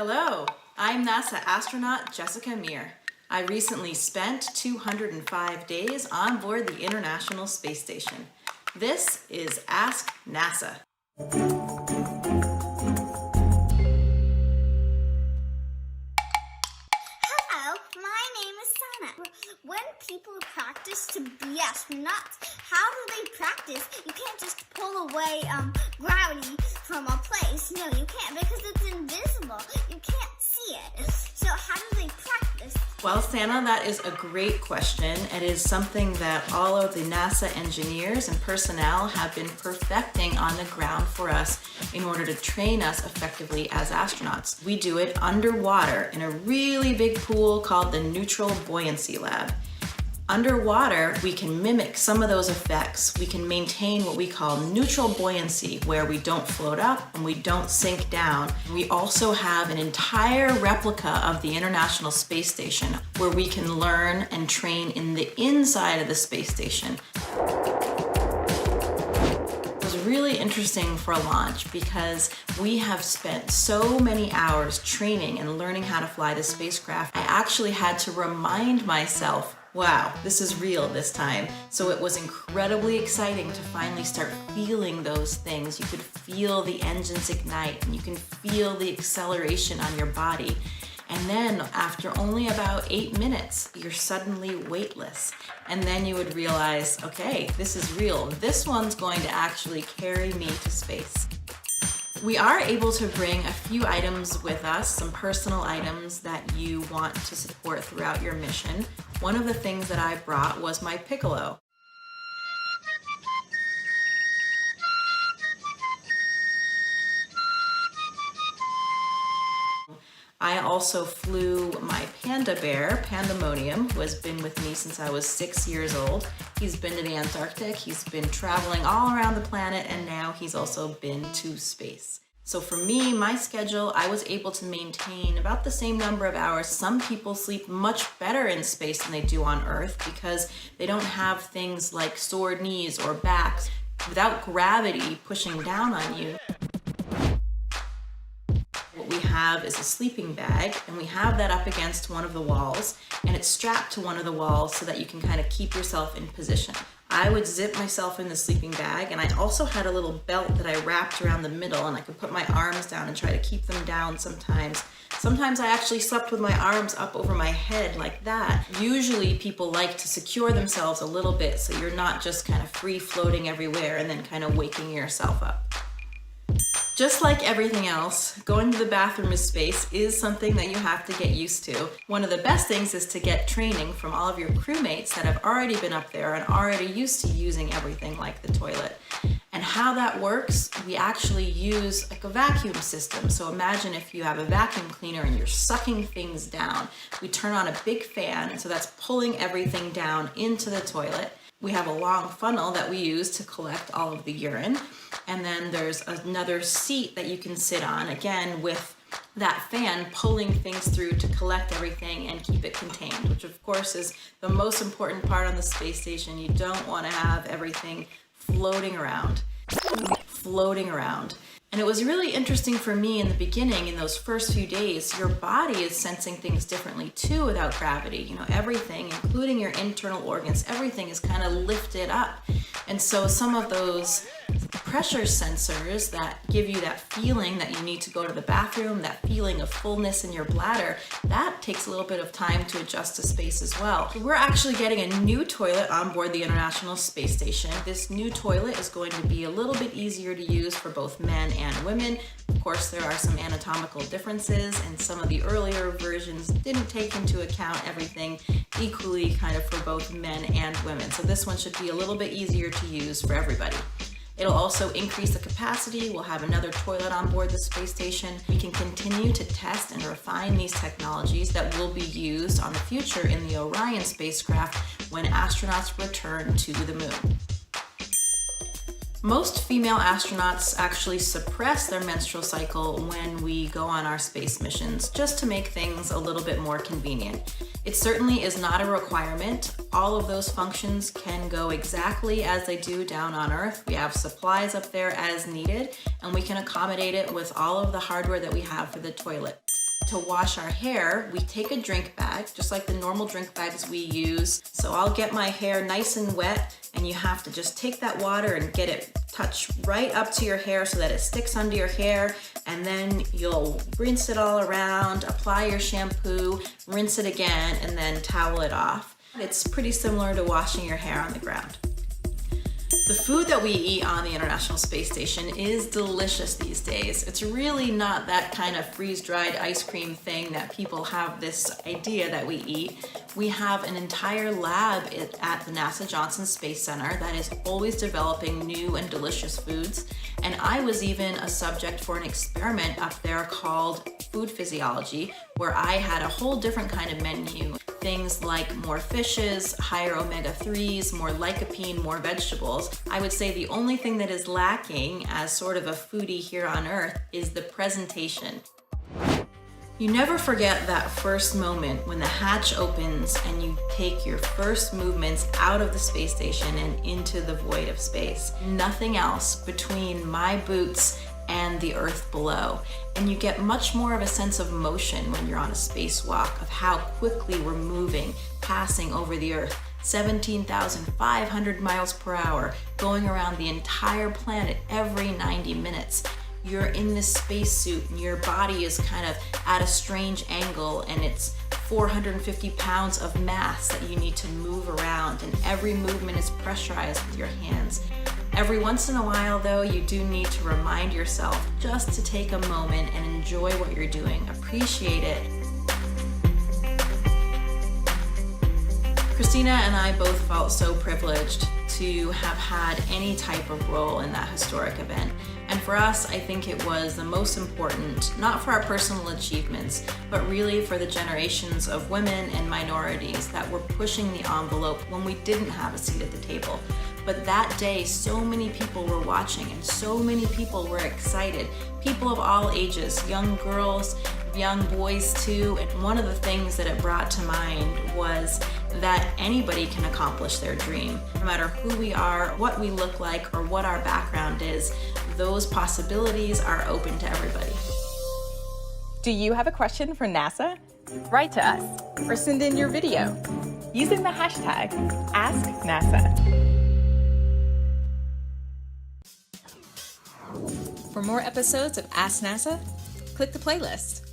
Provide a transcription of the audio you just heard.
Hello, I'm NASA Astronaut Jessica Meir. I recently spent 205 days on board the International Space Station. This is Ask NASA. Hello, my name is Sana. When people practice to be astronauts, how do they practice? You can't just pull away gravity from a place. No, you can't because it's invisible. You can't see it. So how do they practice? Well, Santa, that is a great question. It is something that all of the NASA engineers and personnel have been perfecting on the ground for us in order to train us effectively as astronauts. We do it underwater in a really big pool called the Neutral Buoyancy Lab. Underwater, we can mimic some of those effects. We can maintain what we call neutral buoyancy, where we don't float up and we don't sink down. We also have an entire replica of the International Space Station where we can learn and train in the inside of the space station. It was really interesting for a launch because we have spent so many hours training and learning how to fly the spacecraft. I actually had to remind myself, wow, this is real this time. So it was incredibly exciting to finally start feeling those things. You could feel the engines ignite and you can feel the acceleration on your body. And then after only about 8 minutes, you're suddenly weightless. And then you would realize, okay, this is real. This one's going to actually carry me to space. We are able to bring a few items with us, some personal items that you want to support throughout your mission. One of the things that I brought was my piccolo. I also flew my panda bear, Pandemonium, who has been with me since I was 6 years old. He's been to the Antarctic, he's been traveling all around the planet, and now he's also been to space. So for me, my schedule, I was able to maintain about the same number of hours. Some people sleep much better in space than they do on Earth because they don't have things like sore knees or backs. Without gravity pushing down on you, we have is a sleeping bag, and we have that up against one of the walls, and it's strapped to one of the walls so that you can kind of keep yourself in position. I would zip myself in the sleeping bag, and I also had a little belt that I wrapped around the middle, and I could put my arms down and try to keep them down sometimes. Sometimes I actually slept with my arms up over my head like that. Usually people like to secure themselves a little bit so you're not just kind of free floating everywhere and then kind of waking yourself up. Just like everything else, going to the bathroom in space is something that you have to get used to. One of the best things is to get training from all of your crewmates that have already been up there and already used to using everything like the toilet. And how that works, we actually use like a vacuum system. So imagine if you have a vacuum cleaner and you're sucking things down. We turn on a big fan, so that's pulling everything down into the toilet. We have a long funnel that we use to collect all of the urine. And then there's another seat that you can sit on, again, with that fan pulling things through to collect everything and keep it contained, which of course is the most important part on the space station. You don't want to have everything floating around. And it was really interesting for me in the beginning, in those first few days, your body is sensing things differently too without gravity. You know, everything, including your internal organs, everything is kind of lifted up. And so some of those pressure sensors that give you that feeling that you need to go to the bathroom, that feeling of fullness in your bladder, that takes a little bit of time to adjust to space as well. So we're actually getting a new toilet on board the International Space Station. This new toilet is going to be a little bit easier to use for both men and women. Of course, there are some anatomical differences, and some of the earlier versions didn't take into account everything equally kind of for both men and women. So this one should be a little bit easier to use for everybody. It'll also increase the capacity. We'll have another toilet on board the space station. We can continue to test and refine these technologies that will be used on the future in the Orion spacecraft when astronauts return to the moon. Most female astronauts actually suppress their menstrual cycle when we go on our space missions, just to make things a little bit more convenient. It certainly is not a requirement. All of those functions can go exactly as they do down on Earth. We have supplies up there as needed, and we can accommodate it with all of the hardware that we have for the toilet. to wash our hair, we take a drink bag, just like the normal drink bags we use. So I'll get my hair nice and wet, and you have to just take that water and get it touch right up to your hair so that it sticks under your hair, and then you'll rinse it all around, apply your shampoo, rinse it again, and then towel it off. It's pretty similar to washing your hair on the ground. The food that we eat on the International Space Station is delicious these days. It's really not that kind of freeze-dried ice cream thing that people have this idea that we eat. We have an entire lab at the NASA Johnson Space Center that is always developing new and delicious foods. And I was even a subject for an experiment up there called Food Physiology, where I had a whole different kind of menu. Things like more fishes, higher omega-3s, more lycopene, more vegetables. I would say the only thing that is lacking as sort of a foodie here on Earth is the presentation. You never forget that first moment when the hatch opens and you take your first movements out of the space station and into the void of space. Nothing else between my boots and the Earth below. And you get much more of a sense of motion when you're on a spacewalk, of how quickly we're moving, passing over the Earth. 17,500 miles per hour, going around the entire planet every 90 minutes. You're in this spacesuit and your body is kind of at a strange angle, and it's 450 pounds of mass that you need to move around, and every movement is pressurized with your hands. Every once in a while, though, you do need to remind yourself just to take a moment and enjoy what you're doing. Appreciate it. Christina and I both felt so privileged to have had any type of role in that historic event. And for us, I think it was the most important, not for our personal achievements, but really for the generations of women and minorities that were pushing the envelope when we didn't have a seat at the table. But that day, so many people were watching and so many people were excited. People of all ages, young girls, young boys too. And one of the things that it brought to mind was that anybody can accomplish their dream. No matter who we are, what we look like, or what our background is, those possibilities are open to everybody. Do you have a question for NASA? Write to us or send in your video using the hashtag AskNASA. For more episodes of Ask NASA, click the playlist.